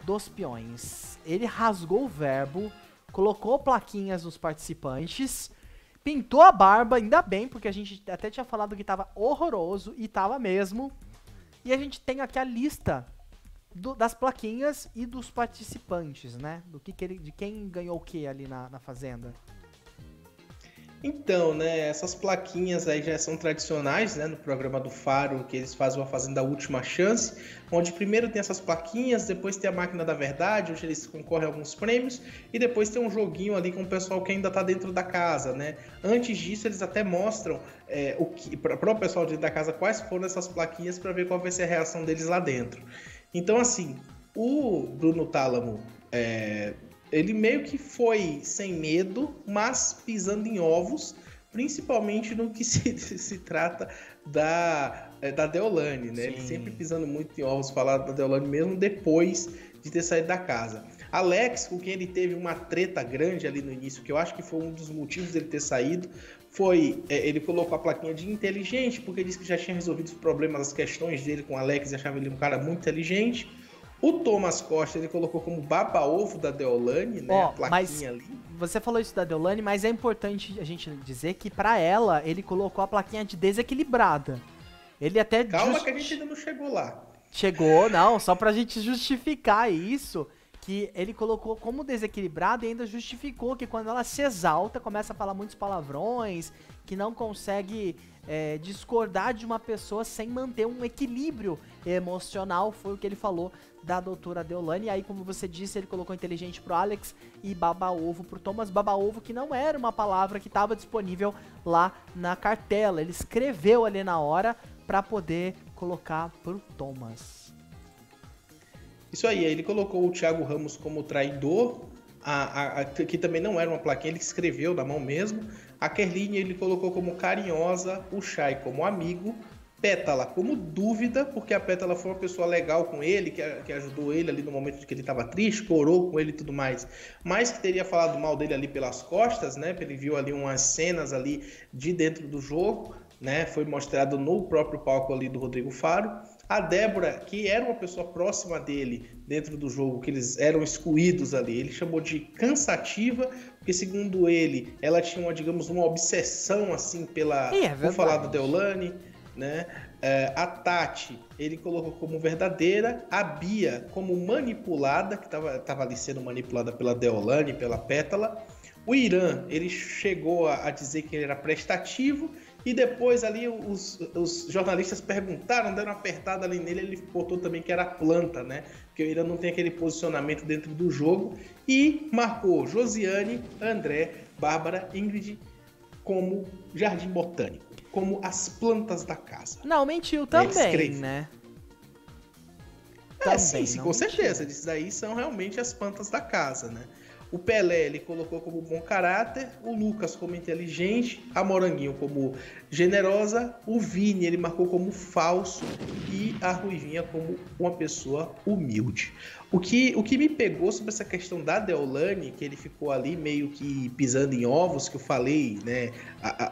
dos peões. Ele rasgou o verbo, colocou plaquinhas nos participantes, pintou a barba, ainda bem, porque a gente até tinha falado que tava horroroso, e tava mesmo. E a gente tem aqui a lista das plaquinhas e dos participantes, né? De quem ganhou o que ali na fazenda. Então, né, essas plaquinhas aí já são tradicionais, né, no programa do Faro, que eles fazem uma Fazenda Última Chance, onde primeiro tem essas plaquinhas, depois tem a Máquina da Verdade, onde eles concorrem a alguns prêmios, e depois tem um joguinho ali com o pessoal que ainda tá dentro da casa, né. Antes disso, eles até mostram para o pessoal dentro da casa quais foram essas plaquinhas para ver qual vai ser a reação deles lá dentro. Então, assim, o Bruno Tálamo, ele meio que foi sem medo, mas pisando em ovos, principalmente no que se trata da Deolane, né? Ele sempre pisando muito em ovos, falando da Deolane mesmo depois de ter saído da casa. Alex, com quem ele teve uma treta grande ali no início, que eu acho que foi um dos motivos dele ter saído, ele colocou a plaquinha de inteligente, porque ele disse que já tinha resolvido os problemas, as questões dele com o Alex, e achava ele um cara muito inteligente. O Thomas Costa, ele colocou como baba-ovo da Deolane, né? A plaquinha ali. Você falou isso da Deolane, mas é importante a gente dizer que pra ela, ele colocou a plaquinha de desequilibrada. Ele até... Calma que a gente ainda não chegou lá. Chegou, não, só pra gente justificar isso, que ele colocou como desequilibrada e ainda justificou que quando ela se exalta, começa a falar muitos palavrões, que não consegue discordar de uma pessoa sem manter um equilíbrio emocional, foi o que ele falou da doutora Deolane. E aí, como você disse, ele colocou inteligente pro Alex e baba-ovo pro Thomas. Baba-ovo que não era uma palavra que estava disponível lá na cartela, ele escreveu ali na hora pra poder colocar pro Thomas. Isso aí ele colocou o Thiago Ramos como traidor, que também não era uma plaquinha, ele escreveu na mão mesmo. A Kerline ele colocou como carinhosa, o Chay como amigo, Pétala como dúvida, porque a Pétala foi uma pessoa legal com ele, que ajudou ele ali no momento de que ele estava triste, corou com ele e tudo mais, mas que teria falado mal dele ali pelas costas, né? Ele viu ali umas cenas ali de dentro do jogo, né? Foi mostrado no próprio palco ali do Rodrigo Faro. A Débora, que era uma pessoa próxima dele dentro do jogo, que eles eram excluídos ali, ele chamou de cansativa, porque segundo ele, ela tinha uma obsessão assim por falar da Deolane, né? A Tati, ele colocou como verdadeira, a Bia como manipulada, que estava ali sendo manipulada pela Deolane, pela Pétala. O Irã, ele chegou a dizer que ele era prestativo, e depois ali os jornalistas perguntaram, deram uma apertada ali nele, ele botou também que era planta, né? Porque o Irã não tem aquele posicionamento dentro do jogo. E marcou Josiane, André, Bárbara, Ingrid como Jardim Botânico, como as plantas da casa. Não, mentiu também, né? Sim, com certeza. Esses daí são realmente as plantas da casa, né? O Pelé ele colocou como bom caráter, o Lucas como inteligente, a Moranguinho como generosa, o Vini ele marcou como falso e a Ruivinha como uma pessoa humilde. O que me pegou sobre essa questão da Deolane, que ele ficou ali meio que pisando em ovos, que eu falei, né,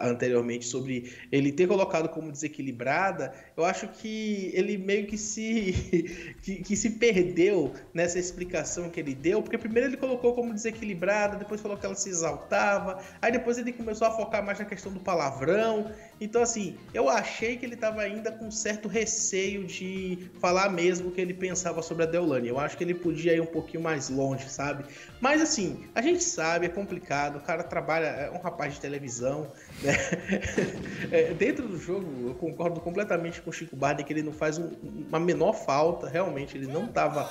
anteriormente, sobre ele ter colocado como desequilibrada, eu acho que ele meio que se perdeu nessa explicação que ele deu, porque primeiro ele colocou como desequilibrada, depois falou que ela se exaltava, aí depois ele começou a focar mais na questão do palavrão. Então, assim, eu achei que ele estava ainda com certo receio de falar mesmo o que ele pensava sobre a Deolane. Eu acho que ele podia ir um pouquinho mais longe, sabe? Mas, assim, a gente sabe, é complicado. O cara trabalha, é um rapaz de televisão, né? Dentro do jogo, eu concordo completamente com o Chico Barney que ele não faz uma menor falta. Realmente, ele não estava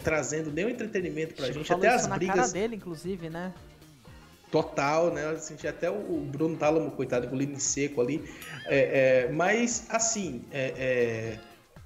trazendo nenhum entretenimento pra gente. Até as brigas... na cara dele, inclusive, né? Total, né? Eu senti até o Bruno Tálamo, coitado, com o livro em seco ali. Mas, assim,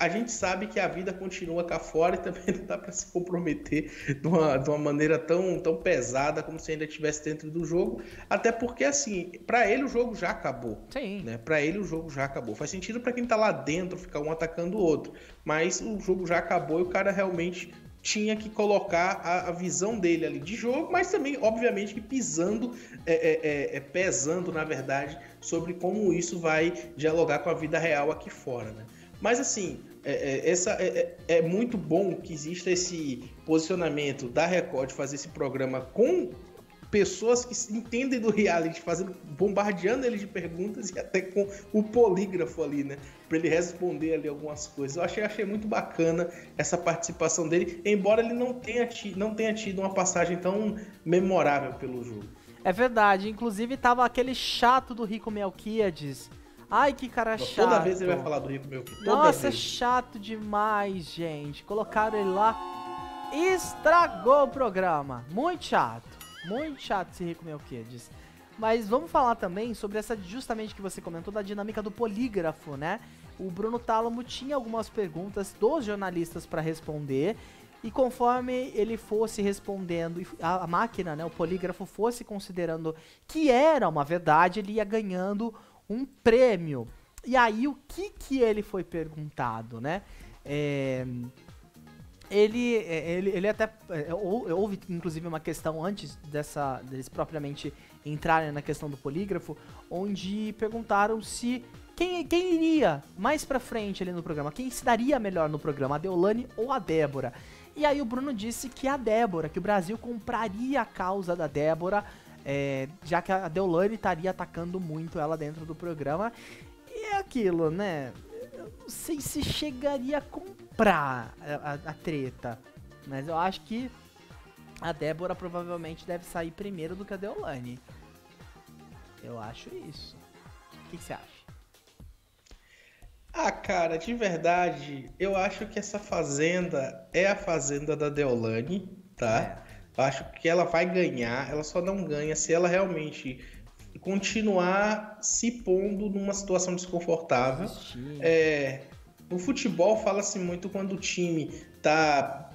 a gente sabe que a vida continua cá fora e também não dá para se comprometer de uma maneira tão pesada como se ainda estivesse dentro do jogo. Até porque, assim, para ele o jogo já acabou. Sim. Né? Para ele o jogo já acabou. Faz sentido para quem tá lá dentro ficar um atacando o outro. Mas o jogo já acabou e o cara realmente tinha que colocar a visão dele ali de jogo, mas também, obviamente, que pesando, na verdade, sobre como isso vai dialogar com a vida real aqui fora, né? Mas, assim, É muito bom que exista esse posicionamento da Record de fazer esse programa com pessoas que entendem do reality, bombardeando ele de perguntas e até com o polígrafo ali, né? Para ele responder ali algumas coisas. Eu achei muito bacana essa participação dele, embora ele não tenha tido uma passagem tão memorável pelo jogo. É verdade, inclusive tava aquele chato do Rico Melquiades. Ai, que cara chato. Toda vez ele vai falar do Rico Melquiades. Nossa, chato demais, gente. Colocaram ele lá, estragou o programa. Muito chato esse Rico Melquiades. Mas vamos falar também sobre essa, justamente que você comentou, da dinâmica do polígrafo, né? O Bruno Tálamo tinha algumas perguntas dos jornalistas para responder, e conforme ele fosse respondendo, a máquina, né, o polígrafo fosse considerando que era uma verdade, ele ia ganhando um prêmio. E aí, o que ele foi perguntado, né? Ele até... houve, inclusive, uma questão antes deles propriamente entrarem na questão do polígrafo, onde perguntaram se quem iria mais pra frente ali no programa, quem se daria melhor no programa, a Deolane ou a Débora. E aí o Bruno disse que a Débora, que o Brasil compraria a causa da Débora, já que a Deolane estaria atacando muito ela dentro do programa. E é aquilo, né? Eu não sei se chegaria a comprar a treta, mas eu acho que a Débora provavelmente deve sair primeiro do que a Deolane. Eu acho isso. O que você acha? Ah, cara, de verdade, eu acho que essa fazenda é a fazenda da Deolane, tá? Eu acho que ela vai ganhar, ela só não ganha se ela realmente continuar se pondo numa situação desconfortável. No futebol fala-se muito quando o time tá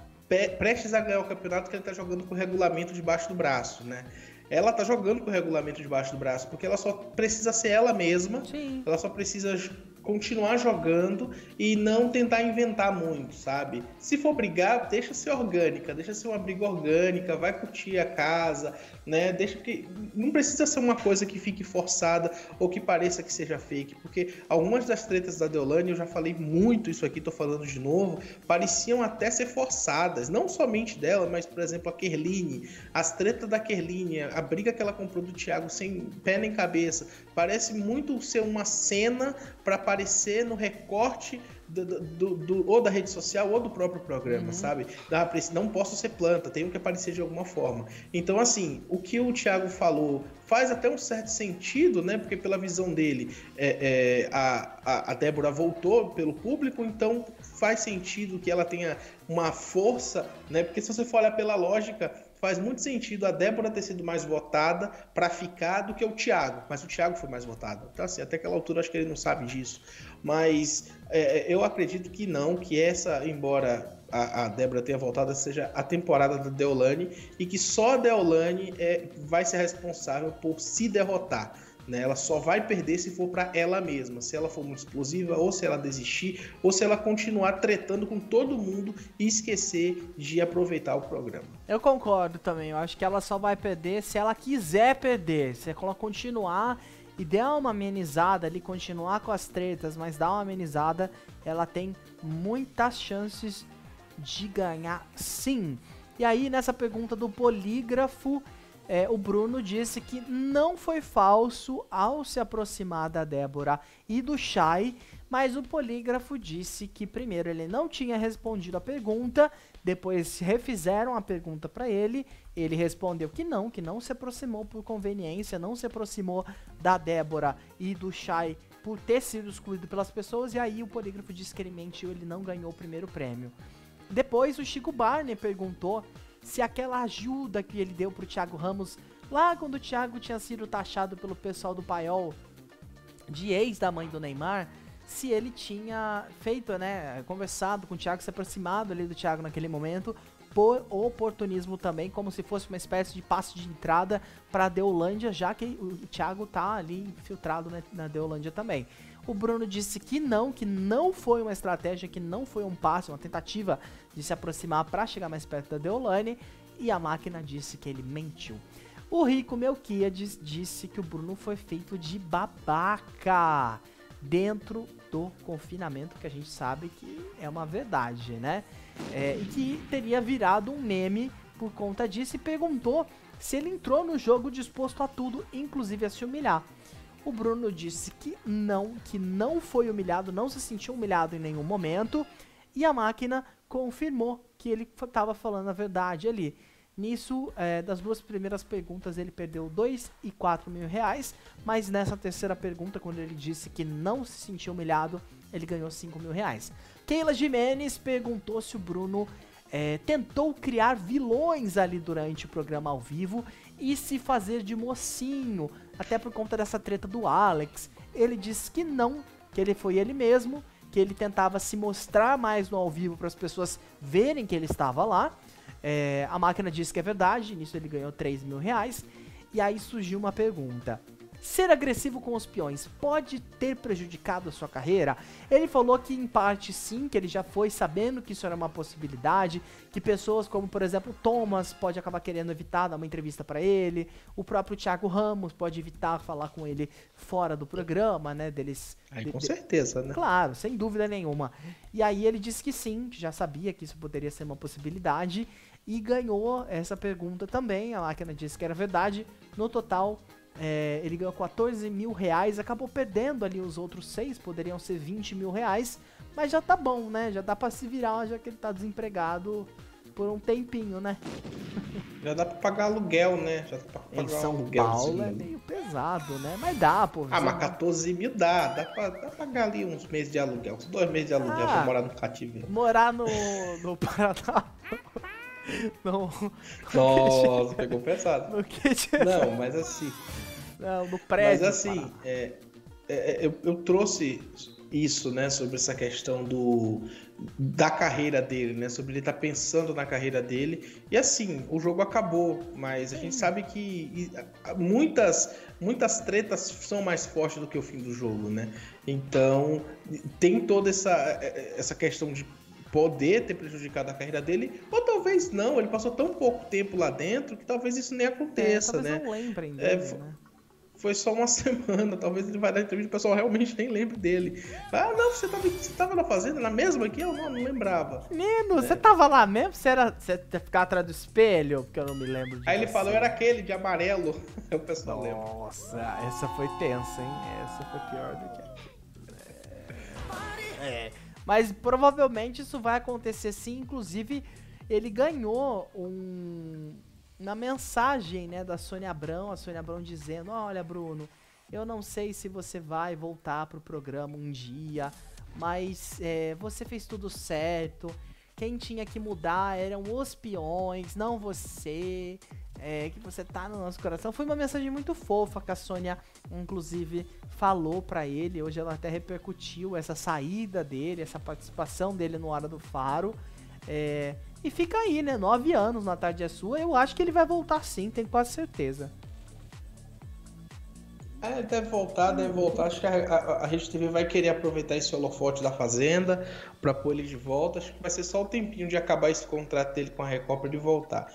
prestes a ganhar o campeonato, que ele tá jogando com o regulamento debaixo do braço, né? Ela tá jogando com o regulamento debaixo do braço, porque ela só precisa ser ela mesma. Sim. Ela só precisa continuar jogando e não tentar inventar muito, sabe? Se for brigar, deixa ser orgânica, deixa ser uma briga orgânica, vai curtir a casa, né? Deixa que não precisa ser uma coisa que fique forçada ou que pareça que seja fake, porque algumas das tretas da Deolane, eu já falei muito isso aqui, tô falando de novo, pareciam até ser forçadas, não somente dela, mas, por exemplo, a Kerline, as tretas da Kerline, a briga que ela comprou do Thiago sem pé nem cabeça, parece muito ser uma cena para aparecer no recorte ou da rede social ou do próprio programa, sabe? Não posso ser planta, tenho que aparecer de alguma forma. Então, assim, o que o Thiago falou faz até um certo sentido, né? Porque pela visão dele, a Débora voltou pelo público, então faz sentido que ela tenha uma força, né? Porque se você for olhar pela lógica, faz muito sentido a Débora ter sido mais votada para ficar do que o Thiago, mas o Thiago foi mais votado. Então, assim, até aquela altura acho que ele não sabe disso. Mas eu acredito que não, que embora a Débora tenha voltado, seja a temporada da Deolane e que só a Deolane vai ser responsável por se derrotar. Né? Ela só vai perder se for para ela mesma, se ela for muito explosiva, ou se ela desistir, ou se ela continuar tretando com todo mundo e esquecer de aproveitar o programa. Eu concordo também, eu acho que ela só vai perder se ela quiser perder, se ela continuar e der uma amenizada ali, continuar com as tretas, mas dar uma amenizada, ela tem muitas chances de ganhar sim. E aí nessa pergunta do polígrafo, o Bruno disse que não foi falso ao se aproximar da Débora e do Chay, mas o polígrafo disse que primeiro ele não tinha respondido a pergunta, depois refizeram a pergunta para ele respondeu que não se aproximou por conveniência, não se aproximou da Débora e do Chay por ter sido excluído pelas pessoas, e aí o polígrafo disse que ele mentiu, ele não ganhou o primeiro prêmio. Depois o Chico Barney perguntou se aquela ajuda que ele deu pro Thiago Ramos, lá quando o Thiago tinha sido taxado pelo pessoal do Paiol de ex da mãe do Neymar, se ele tinha feito, né, conversado com o Thiago, se aproximado ali do Thiago naquele momento, por oportunismo também, como se fosse uma espécie de passe de entrada pra Deolândia, já que o Thiago tá ali infiltrado na Deolândia também. O Bruno disse que não foi uma estratégia, que não foi um passe, uma tentativa de se aproximar para chegar mais perto da Deolane, e a máquina disse que ele mentiu. O Rico Melquiades disse que o Bruno foi feito de babaca. dentro do confinamento, que a gente sabe que é uma verdade, né? E que teria virado um meme por conta disso, e perguntou se ele entrou no jogo disposto a tudo, inclusive a se humilhar. O Bruno disse que não foi humilhado, não se sentiu humilhado em nenhum momento, e a máquina confirmou que ele estava falando a verdade ali. Nisso, das duas primeiras perguntas, ele perdeu 2 e 4 mil reais, mas nessa terceira pergunta, quando ele disse que não se sentiu humilhado, ele ganhou 5 mil reais. Keila Jimenez perguntou se o Bruno tentou criar vilões ali durante o programa ao vivo e se fazer de mocinho, até por conta dessa treta do Alex. Ele disse que não, que ele foi ele mesmo, que ele tentava se mostrar mais no ao vivo para as pessoas verem que ele estava lá. A máquina disse que é verdade, nisso ele ganhou 3 mil reais. E aí surgiu uma pergunta: ser agressivo com os peões pode ter prejudicado a sua carreira? Ele falou que em parte sim, que ele já foi sabendo que isso era uma possibilidade, que pessoas como, por exemplo, Thomas pode acabar querendo evitar dar uma entrevista para ele, o próprio Thiago Ramos pode evitar falar com ele fora do programa, né, deles... Com certeza, né? Claro, sem dúvida nenhuma. E aí ele disse que sim, que já sabia que isso poderia ser uma possibilidade, e ganhou essa pergunta também. A máquina disse que era verdade. No total, ele ganhou 14 mil reais, acabou perdendo ali os outros 6, poderiam ser 20 mil reais, mas já tá bom, né? Já dá pra se virar, já que ele tá desempregado por um tempinho, né? Já dá pra pagar aluguel, né? Já dá pra pagar Em São aluguel, Paulo é meio pesado, né? Mas dá, pô. Mas 14 mil dá pra pagar ali uns meses de aluguel, uns 2 meses de aluguel pra morar no cativeiro. Morar no Paraná. Nossa, pegou pesado. Não, mas assim... Não, no prédio. Mas assim, eu trouxe isso, né, sobre essa questão da carreira dele, né, sobre ele estar pensando na carreira dele. E assim, o jogo acabou, mas a gente sabe que muitas tretas são mais fortes do que o fim do jogo, né? Então, tem toda essa questão de poder ter prejudicado a carreira dele, ou talvez não, ele passou tão pouco tempo lá dentro que talvez isso nem aconteça, talvez né? Não lembrem dele, né? Foi só uma semana, talvez ele vai dar entrevista e o pessoal realmente nem lembre dele. Ah, não, você tava na fazenda, na mesma aqui? Eu não lembrava. Menino, você tava lá mesmo? Você ficava atrás do espelho? Porque eu não me lembro disso. Aí ele falou, era aquele de amarelo. Aí o pessoal lembra. Nossa, essa foi tensa, hein? Essa foi pior do que Mas provavelmente isso vai acontecer sim. Inclusive, ele ganhou uma mensagem, né, da Sônia Abrão, a Sônia Abrão dizendo: olha, Bruno, eu não sei se você vai voltar pro programa um dia, mas você fez tudo certo, quem tinha que mudar eram os peões, não você, que você tá no nosso coração. Foi uma mensagem muito fofa que a Sônia, inclusive, falou pra ele. Hoje ela até repercutiu essa saída dele, essa participação dele no Hora do Faro. E fica aí, né? 9 anos na Tarde é Sua. Eu acho que ele vai voltar sim, tenho quase certeza. Deve voltar. Acho que a Rede TV vai querer aproveitar esse holofote da Fazenda pra pôr ele de volta. Acho que vai ser só o tempinho de acabar esse contrato dele com a Record pra ele voltar.